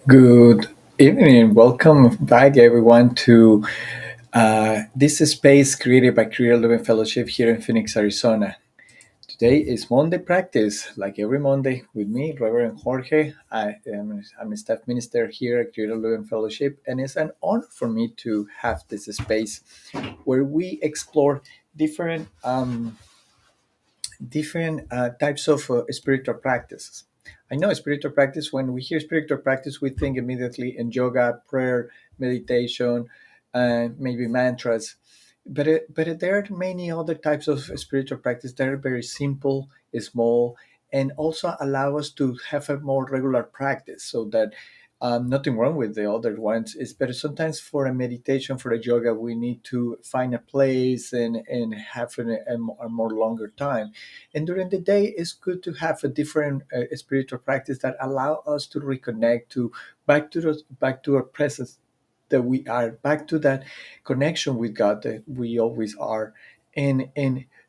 Good evening. Welcome back, everyone, to this space created by Creative Living Fellowship here in Phoenix, Arizona. Today is Monday practice, like every Monday, with me, Reverend Jorge. I'm a staff minister here at Creative Living Fellowship, and it's an honor for me to have this space where we explore different types of spiritual practices. I know spiritual practice, when we hear spiritual practice, we think immediately in yoga, prayer, meditation, maybe mantras. But there are many other types of spiritual practice that are very simple, small, and also allow us to have a more regular practice so that nothing wrong with the other ones. It's better sometimes for a meditation, for a yoga, we need to find a place and have a more longer time, and during the day, it's good to have a different spiritual practice that allow us to reconnect to back to our presence that we are, back to that connection with God that we always are, and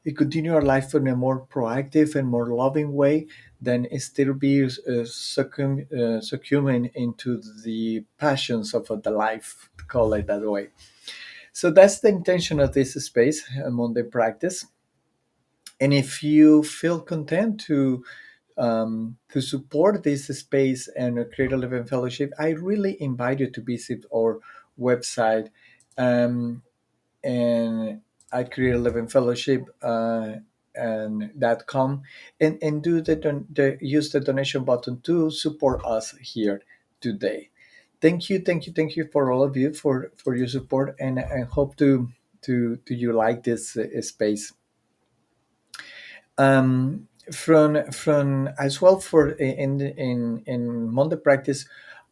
we continue our life in a more proactive and more loving way than still be succumbing into the passions of the life, to call it that way. So that's the intention of this space, Monday practice. And if you feel content to support this space and create a living fellowship, I really invite you to visit our website, um, and at create a living fellowship and .com, and do use the donation button to support us here today. Thank you for all of you for your support, and I hope to you like this space. From as well for in Monday practice,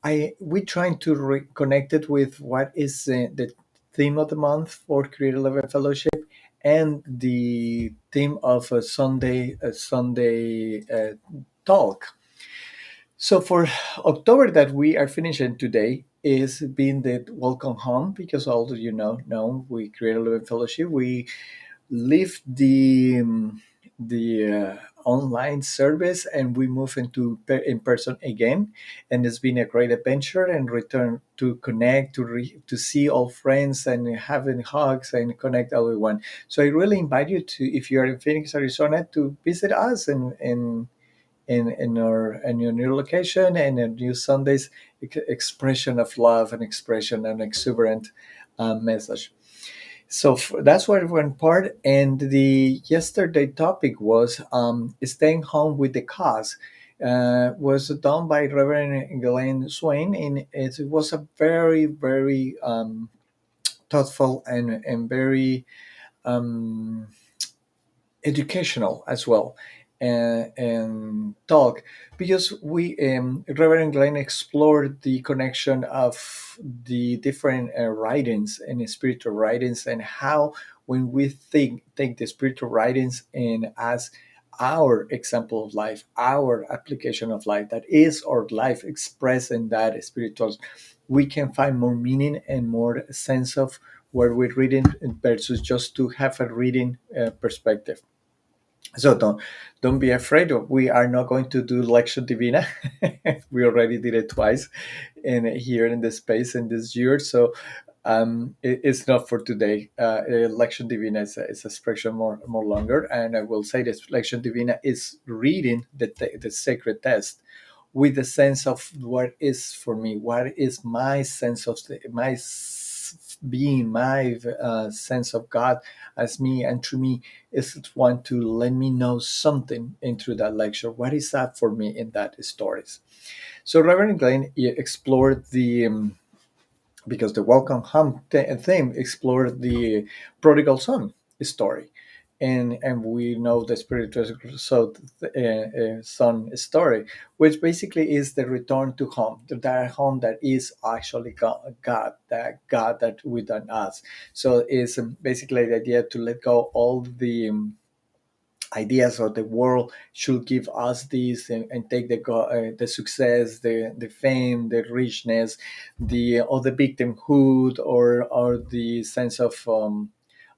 I we trying to reconnect it with what is the theme of the month for Creative Level Fellowship, and the theme of a Sunday talk. So for October that we are finishing today is being the welcome home, because all of you know we create a living fellowship. We leave the online service and we move into in person again, and it's been a great adventure and return to connect to see all friends and having hugs and connect everyone. So I really invite you to, if you are in Phoenix, Arizona, to visit us in your new location and a new Sundays expression of love and expression and exuberant message. So that's what one part. And the yesterday topic was staying home with the cause. Was done by Reverend Glenn Swain, and it was a very thoughtful and very um, educational as well, and talk, because we Reverend Glenn explored the connection of the different writings and spiritual writings, and how when we take the spiritual writings and as our example of life, our application of life, that is our life expressed in that spiritual, we can find more meaning and more sense of what we're reading versus just to have a reading perspective. So don't be afraid. We are not going to do Lecture Divina. We already did it twice in here in this space in this year. So it's not for today. Lecture Divina is a expression more longer, and I will say this: Lecture Divina is reading the sacred text with the sense of what is for me, what is my sense of being, my sense of God as me and through me, is want to let me know something into that lecture. What is that for me in that stories? So Reverend Glenn explored because the Welcome Home theme explored the prodigal son story, and we know the spiritual son story, which basically is the return to home, to that home that is actually God, that God that within us. So it's basically the idea to let go all the ideas of the world should give us this, and take the success, the fame, the richness, the or the victimhood, or the sense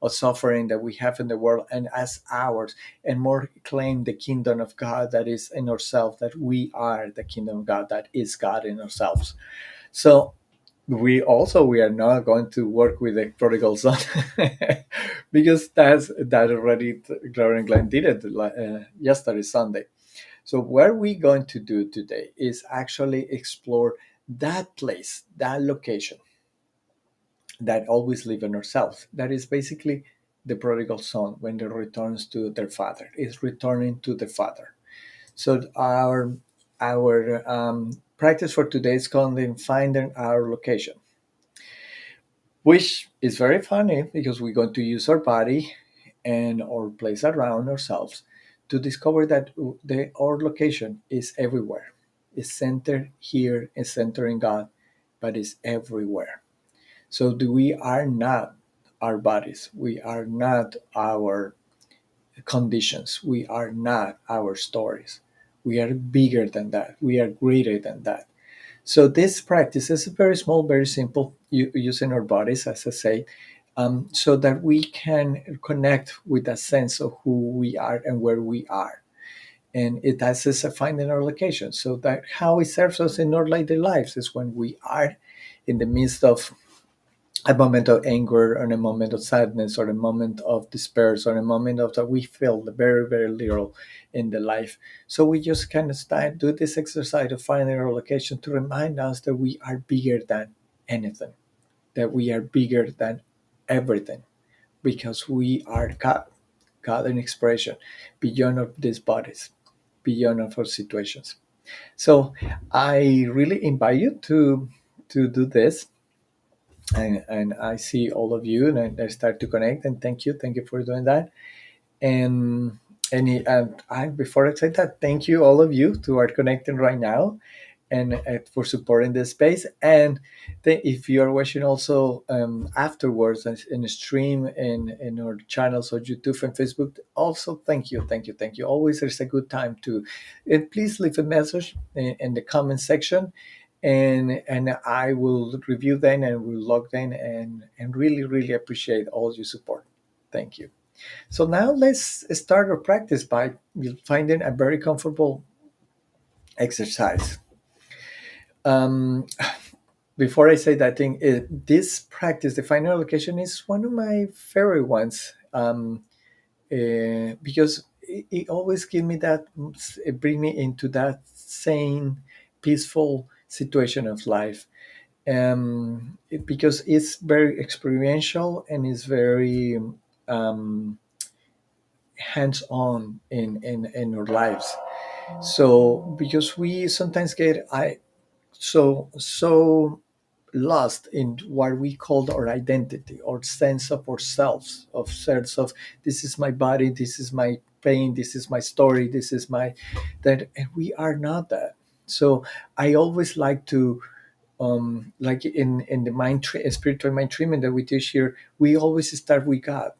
of suffering that we have in the world and as ours, and more claim the kingdom of God that is in ourselves, that we are the kingdom of God that is God in ourselves. So we are not going to work with the prodigal son because that already Gloria and Glenn did it yesterday Sunday. So what we're going to do today is actually explore that place, that location that always live in ourselves. That is basically the prodigal son when they returns to their father. Is returning to the father. So our practice for today is called in finding our location, which is very funny because we're going to use our body and our place around ourselves to discover that our location is everywhere. It's centered here, it's centered in God, but it's everywhere. So we are not our bodies, we are not our conditions, we are not our stories. We are bigger than that, we are greater than that. So this practice is very small, very simple, using our bodies, as I say, so that we can connect with a sense of who we are and where we are. And it has us finding our location. So that how it serves us in our daily lives is when we are in the midst of a moment of anger, or a moment of sadness, or a moment of despair, or a moment of that we feel very, very little in the life. So we just kind of start do this exercise of finding our location to remind us that we are bigger than anything, that we are bigger than everything, because we are God, God in expression, beyond of these bodies, beyond of our situations. So I really invite you to do this, and I see all of you, and I start to connect. And thank you for doing that. And and I before I say that, thank you all of you who are connecting right now, and for supporting this space. And if you are watching also afterwards in a stream in our channels on YouTube and Facebook, also thank you. Always there's a good time to, and please leave a message in the comment section, and I will review them and will log them, and really appreciate all your support. Thank you. So now let's start our practice by finding a very comfortable exercise. Um, Before I say that thing, this practice, the final location, is one of my favorite ones, because it always give me that, it bring me into that sane, peaceful situation of life. Because it's very experiential and it's very um, hands-on in our lives. So because we sometimes get so lost in what we call our identity or sense of ourselves, of sense of this is my body, this is my pain, this is my story, this is my that, and we are not that. So I always like to, like in the spiritual mind treatment that we teach here, we always start with God.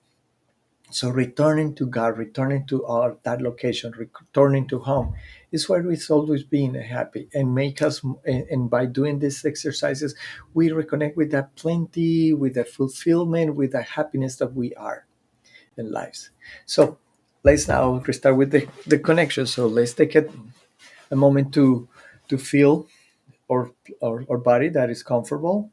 So returning to God, returning to our that location, returning to home, is where it's always been happy, and make us. And by doing these exercises, we reconnect with that plenty, with the fulfillment, with the happiness that we are in lives. So let's now restart with the connection. So let's take a moment to feel our body that is comfortable.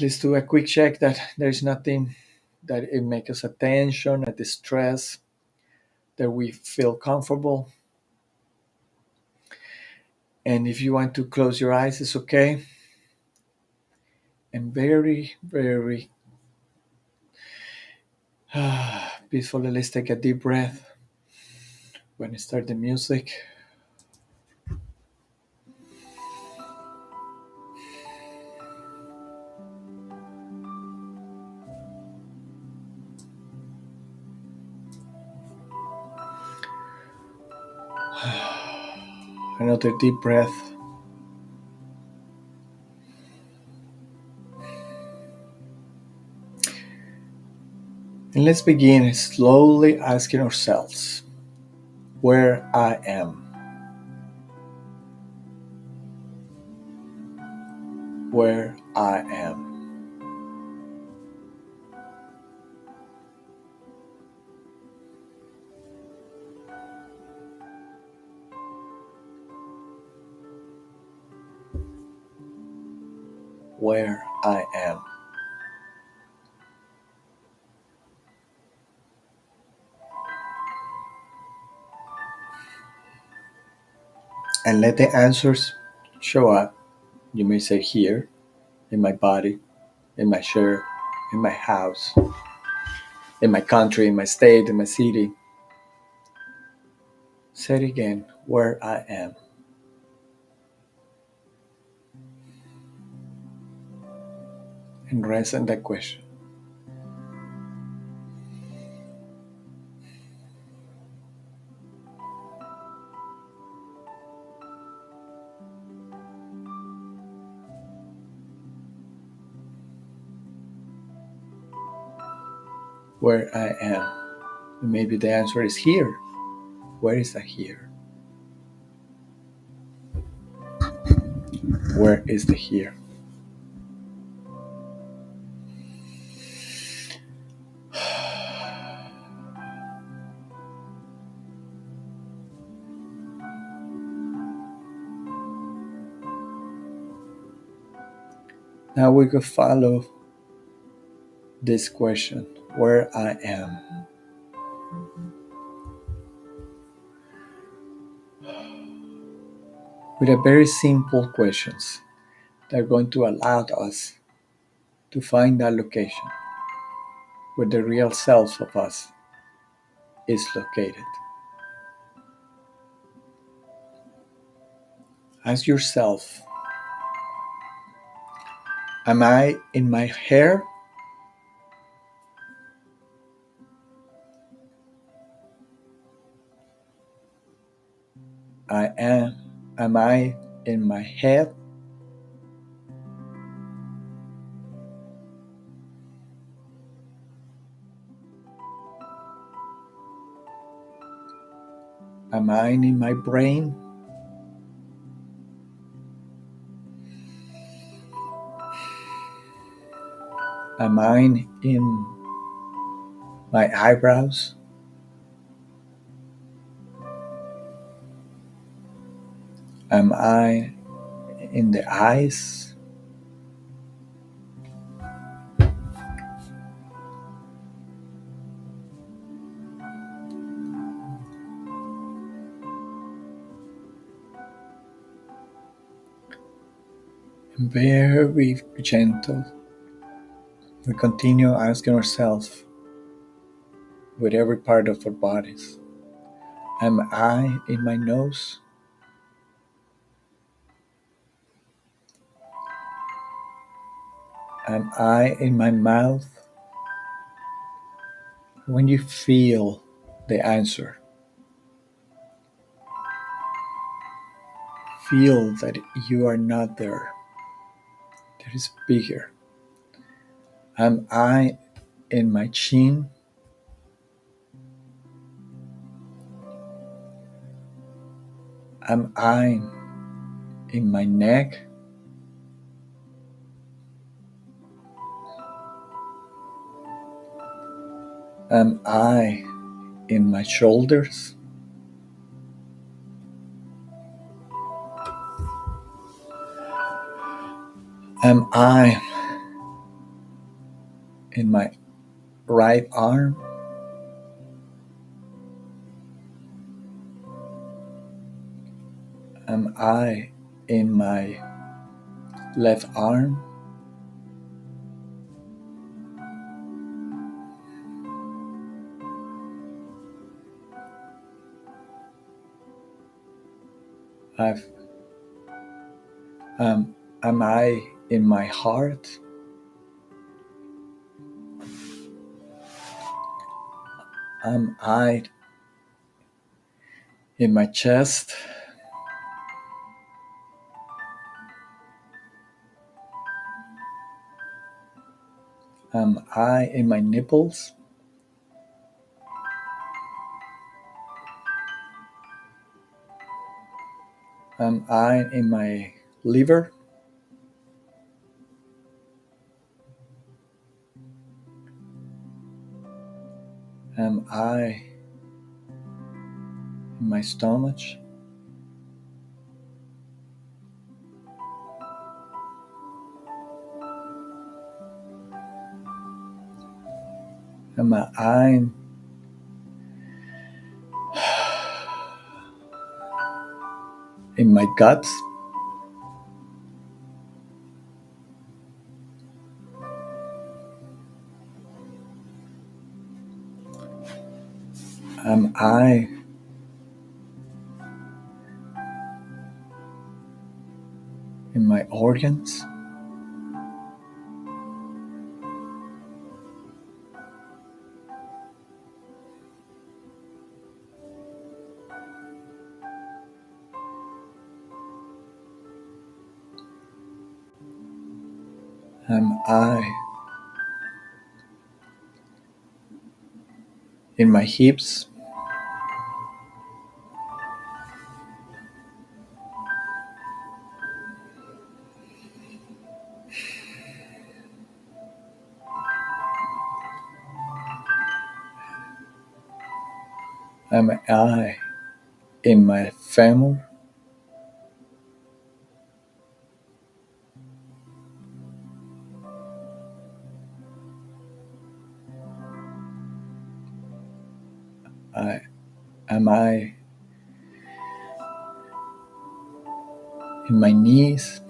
Let's do a quick check that there's nothing that it makes us a tension, a distress, that we feel comfortable. And if you want to close your eyes, it's okay. And very peacefully, let's take a deep breath when I start the music. Another deep breath. And let's begin slowly asking ourselves where I am, where I am. where I am. And let the answers show up. You may say here, in my body, in my chair, in my house, in my country, in my state, in my city. Say it again, where I am. And rest on that question. Where I am. And maybe the answer is here. Where is the here? Where is the here? Now we could follow this question, where I am, with a very simple questions that are going to allow us to find that location where the real self of us is located. Ask yourself, am I in my hair? I am. Am I in my head? Am I in my brain? Am I in my eyebrows? Am I in the eyes? And very gentle, we continue asking ourselves with every part of our bodies. Am I in my nose? Am I in my mouth? When you feel the answer, feel that you are not there. That is bigger. Am I in my chin? Am I in my neck? Am I in my shoulders? Am I in my right arm? Am I in my left arm? I've, am I in my heart? Am I in my chest? Am I in my nipples? Am I in my liver? Am I in my stomach? Am I in my guts? Am I in my organs? Am I in my hips? Am I in my femur? I, am I in my knees?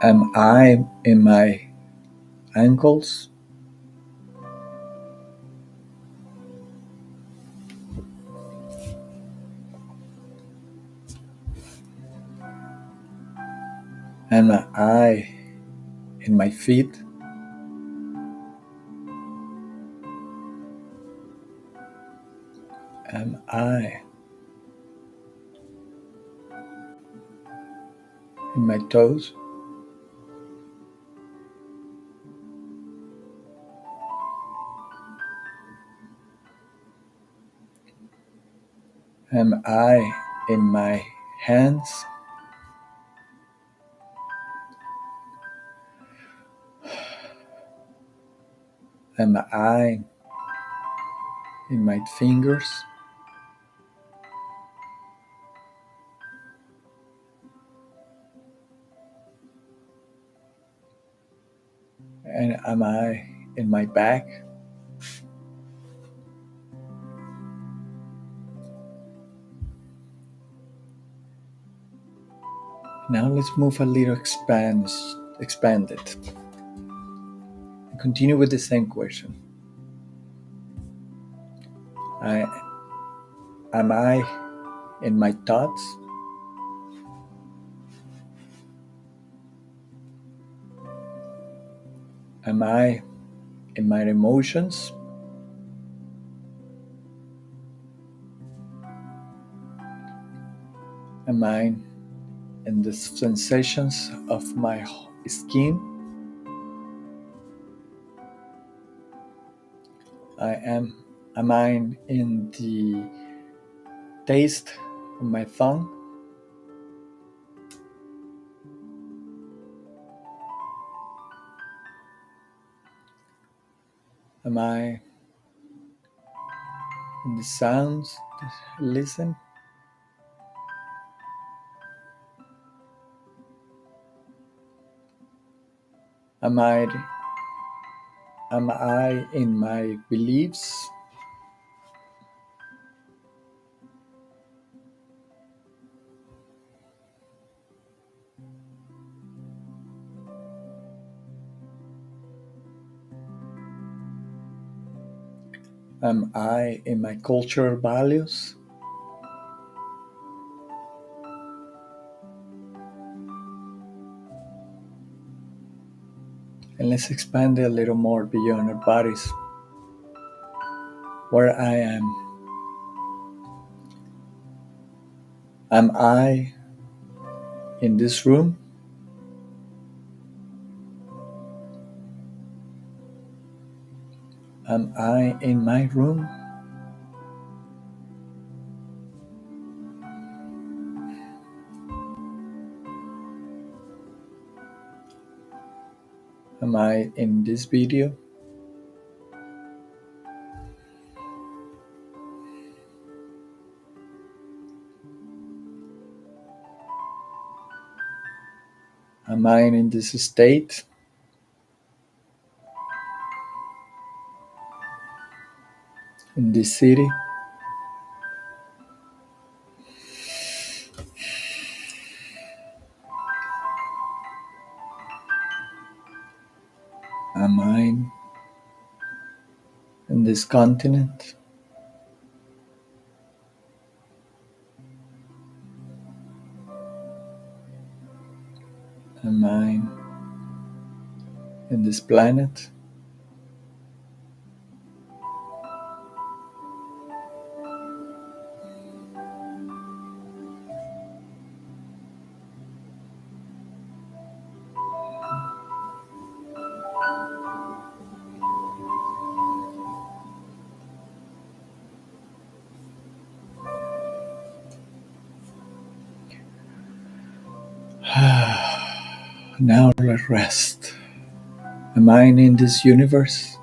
Am I in my ankles? Am I in my feet? Am I in my toes? Am I in my hands? Am I in my fingers? And am I in my back? Now let's move a little expand it. And continue with the same question. I, am I in my thoughts? Am I in my emotions? Am I in the sensations of my skin? Am I in the taste of my tongue? Am I in the sounds that I listen? Am I am I in my beliefs? Am I in my cultural values? And let's expand it a little more beyond our bodies. Where I am. Am I in this room? Am I in my room? Am I in this video? Am I in this state? In this city? Am I in this continent? Am I in this planet? Now let rest. Am I in this universe?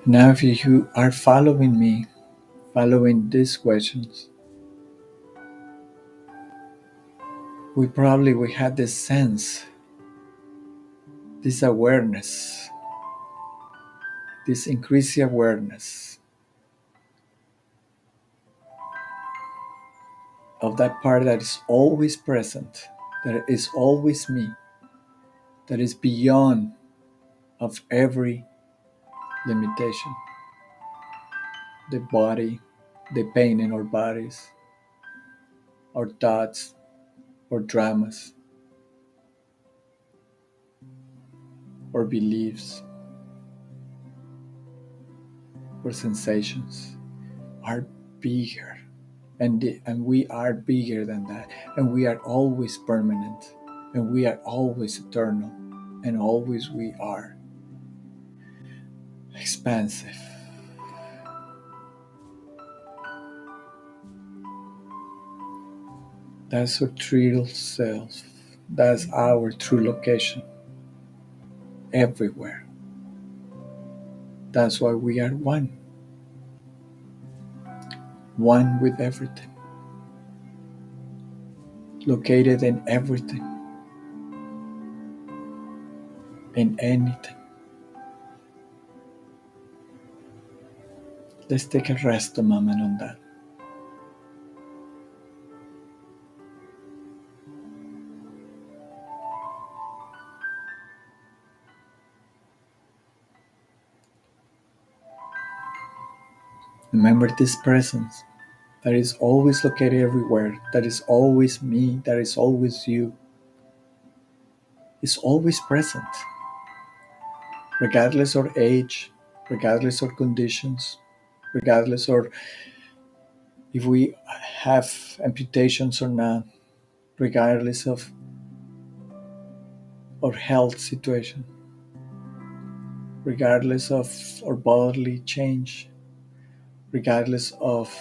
Now, if you are following me, following these questions, we had this sense, this awareness, this increased awareness of that part that is always present, that is always me, that is beyond of every limitation, the body, the pain in our bodies, our thoughts, our dramas, our beliefs, our sensations are bigger, and we are bigger than that, and we are always permanent, and we are always eternal, and always we are expansive. That's our true self. That's our true location everywhere. That's why we are one, one with everything, located in everything, in anything. Let's take a rest a moment on that. Remember this presence that is always located everywhere, that is always me, that is always you, is always present, regardless of age, regardless of conditions, regardless of if we have amputations or not, regardless of our health situation, regardless of our bodily change, regardless of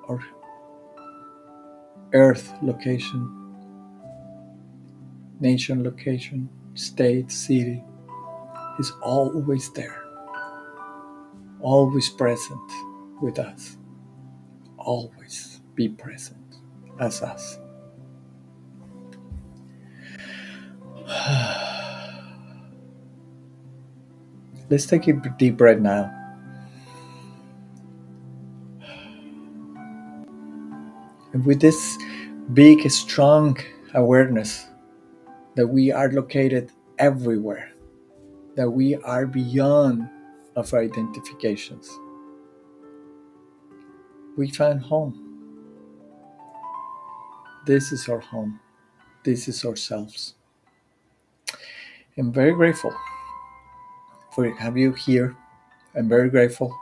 our earth location, nation location, state, city, is always there, always present with us, always be present as us. Let's take a deep breath now. And with this big, strong awareness that we are located everywhere, that we are beyond of our identifications, we find home. This is our home. This is ourselves. I'm very grateful for have you here. I'm very grateful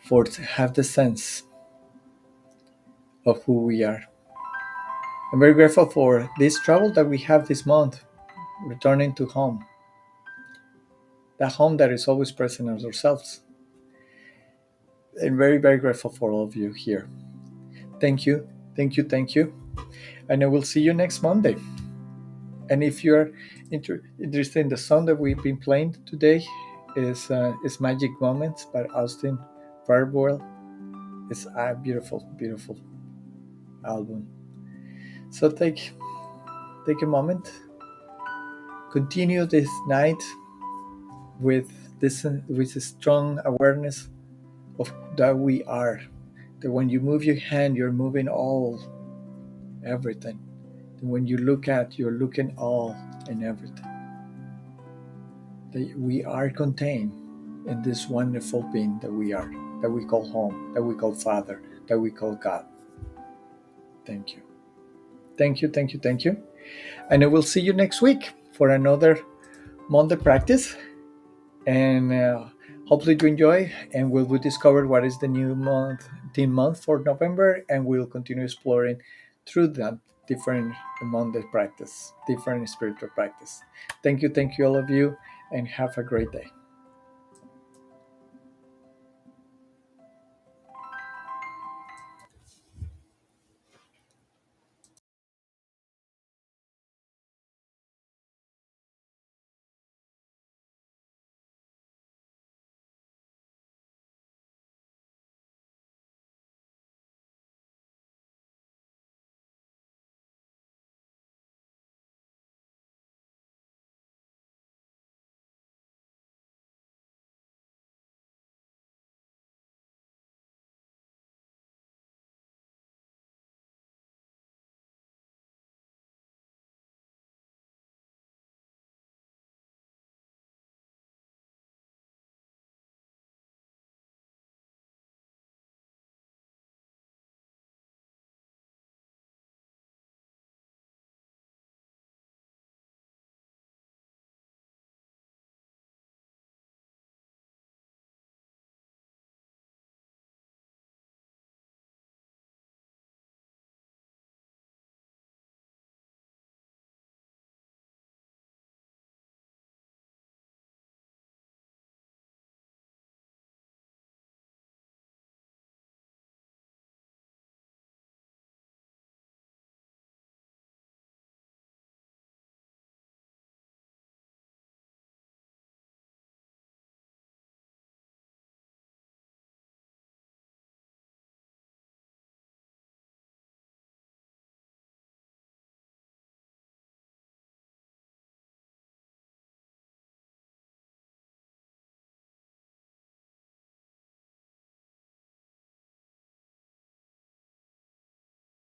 for to have the sense of who we are. I'm very grateful for this travel that we have this month, returning to home. That home that is always present as ourselves. I'm very, very grateful for all of you here. Thank you, thank you, thank you. And I will see you next Monday. And if you're interested in the song that we've been playing today, is Magic Moments by Austin Farwell. It's a beautiful, beautiful album. So take a moment, continue this night with with a strong awareness of that we are. That when you move your hand, you're moving all everything. And when you look at, you're looking all and everything. That we are contained in this wonderful being that we are, that we call home, that we call Father, that we call God. Thank you. Thank you, thank you, thank you. And I will see you next week for another Monday practice. And hopefully you enjoy. And we'll discover what is the new month, teen month for November. And we'll continue exploring through that different Monday practice, different spiritual practice. Thank you, all of you, and have a great day.